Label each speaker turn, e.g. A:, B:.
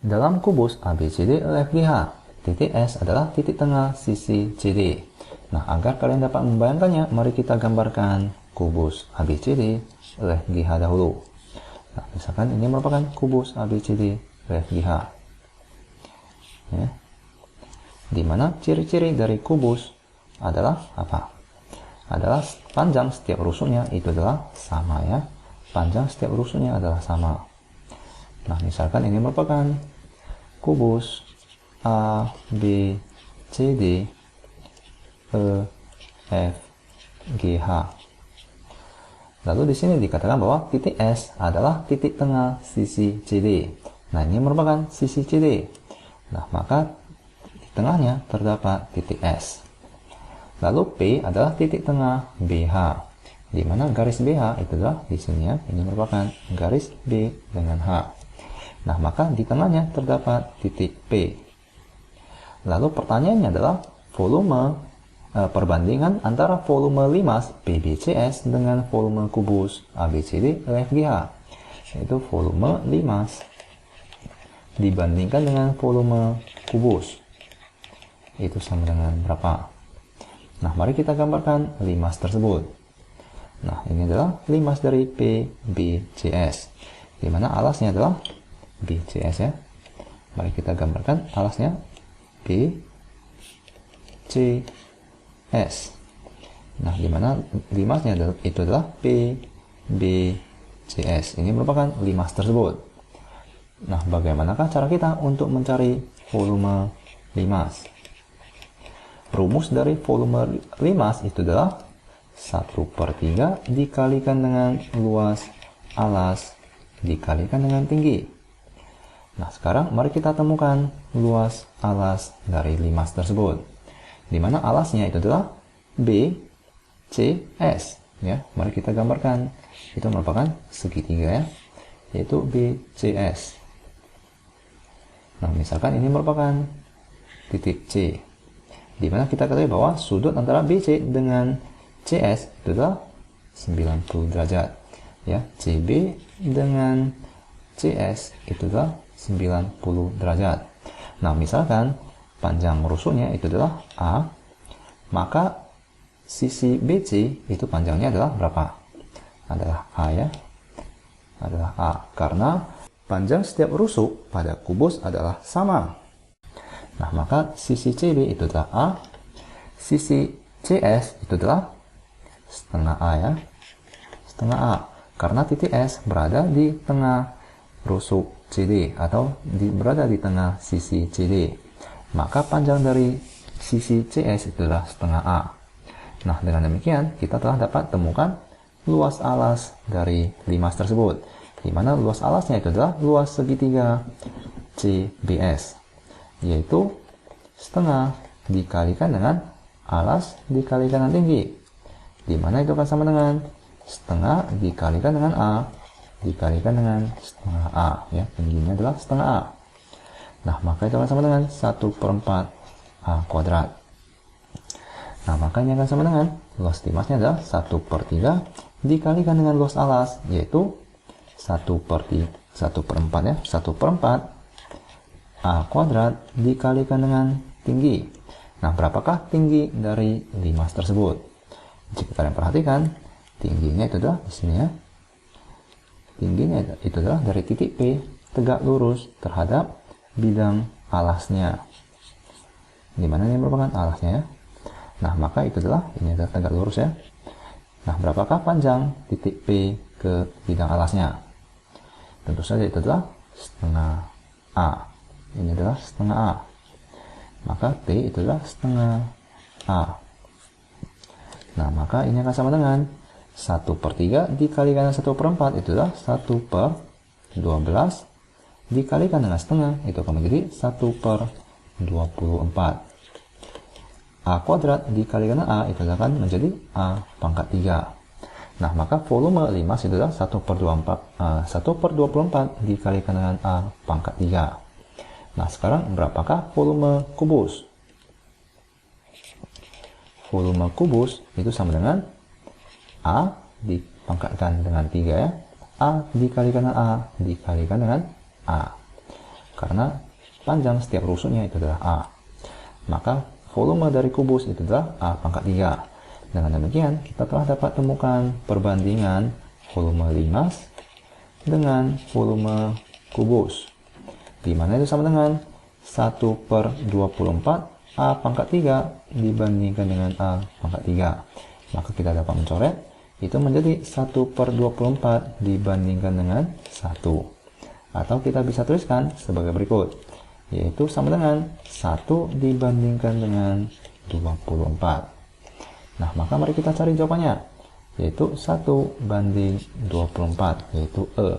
A: Dalam kubus ABCD LFGH, titik S adalah titik tengah sisi CD. Nah, agar kalian dapat membayangkannya, mari kita gambarkan kubus ABCD LFGH dahulu. Nah, misalkan ini merupakan kubus ABCD LFGH. Ya. Di mana ciri-ciri dari kubus adalah apa? Adalah panjang setiap rusuknya itu adalah sama ya. Panjang setiap rusuknya adalah sama. Nah, misalkan ini merupakan kubus A, B, C, D, E, F, G, H. Lalu di sini dikatakan bahwa titik S adalah titik tengah sisi CD. Nah, ini merupakan sisi CD. Nah, maka di tengahnya terdapat titik S. Lalu P adalah titik tengah BH, di mana garis BH itu adalah di sini ya. Ini merupakan garis B dengan H. Nah, maka di tengahnya terdapat titik P. Lalu pertanyaannya adalah perbandingan antara volume limas PBCS dengan volume kubus ABCD LFGH, yaitu volume limas dibandingkan dengan volume kubus itu sama dengan berapa? Nah, mari kita gambarkan limas tersebut. Nah, ini adalah limas dari PBCS, di mana alasnya adalah BCS ya. Mari kita gambarkan alasnya BCS. Nah, di mana limasnya itu adalah PBCS. Ini merupakan limas tersebut. Nah, bagaimanakah cara kita untuk mencari volume limas? Rumus dari volume limas itu adalah 1/3 dikalikan dengan luas alas dikalikan dengan tinggi. Nah, sekarang mari kita temukan luas alas dari limas tersebut, di mana alasnya itu adalah BCS ya. Mari kita gambarkan, itu merupakan segitiga ya, yaitu BCS. Nah, misalkan ini merupakan titik C, di mana kita ketahui bahwa sudut antara BC dengan CS itu adalah 90 derajat ya. CB dengan CS itu adalah 90 derajat. Nah, misalkan panjang rusuknya itu adalah A, maka sisi BC itu panjangnya adalah berapa? Adalah A ya. Adalah A, karena panjang setiap rusuk pada kubus adalah sama. Nah, maka sisi CB itu adalah A, sisi CS itu adalah setengah A ya. Setengah A, karena titik S berada di tengah rusuk CD atau berada di tengah sisi CD. Maka panjang dari sisi CS itu adalah setengah A. Nah, dengan demikian kita telah dapat temukan luas alas dari limas tersebut, di mana luas alasnya itu adalah luas segitiga CBS, yaitu setengah dikalikan dengan alas dikalikan dengan tinggi, di mana itu akan sama dengan setengah dikalikan dengan A dikalikan dengan setengah A ya. Tingginya adalah setengah A. Nah, maka itu akan sama dengan 1/4 A kuadrat. Nah, maka ini akan sama dengan luas limasnya adalah 1/3 dikalikan dengan luas alas, yaitu 1/4 ya. 1/4 A kuadrat dikalikan dengan tinggi. Nah, berapakah tinggi dari limas tersebut? Jika kalian perhatikan, tingginya itu adalah di sini ya. Tingginya itu adalah dari titik P tegak lurus terhadap bidang alasnya, di mana ini merupakan alasnya ya. Nah, maka itu adalah ini adalah tegak lurus ya. Nah, berapakah panjang titik P ke bidang alasnya? Tentu saja itu adalah setengah A. Ini adalah setengah A. Maka P itu adalah setengah A. Nah, maka ini akan sama dengan 1/3 dikalikan dengan 1/4 itu adalah 1/12 dikalikan dengan setengah, itu akan menjadi 1/24. A kuadrat dikalikan dengan A itu akan menjadi A pangkat 3. Nah, maka volume limas itu adalah 1/24 dikalikan dengan A pangkat 3. Nah, sekarang berapakah volume kubus? Volume kubus itu sama dengan A dipangkatkan dengan 3 ya. A dikalikan dengan A dikalikan dengan A. karena panjang setiap rusuknya itu adalah A. Maka volume dari kubus itu adalah A pangkat 3. Dengan demikian, kita telah dapat temukan perbandingan volume limas dengan volume kubus, di mana itu sama dengan 1/24 A pangkat 3 dibandingkan dengan A pangkat 3. Maka kita dapat mencoret, itu menjadi 1/24 dibandingkan dengan 1. Atau kita bisa tuliskan sebagai berikut, yaitu sama dengan 1 dibandingkan dengan 24. Nah, maka mari kita cari jawabannya, yaitu 1/24, yaitu E.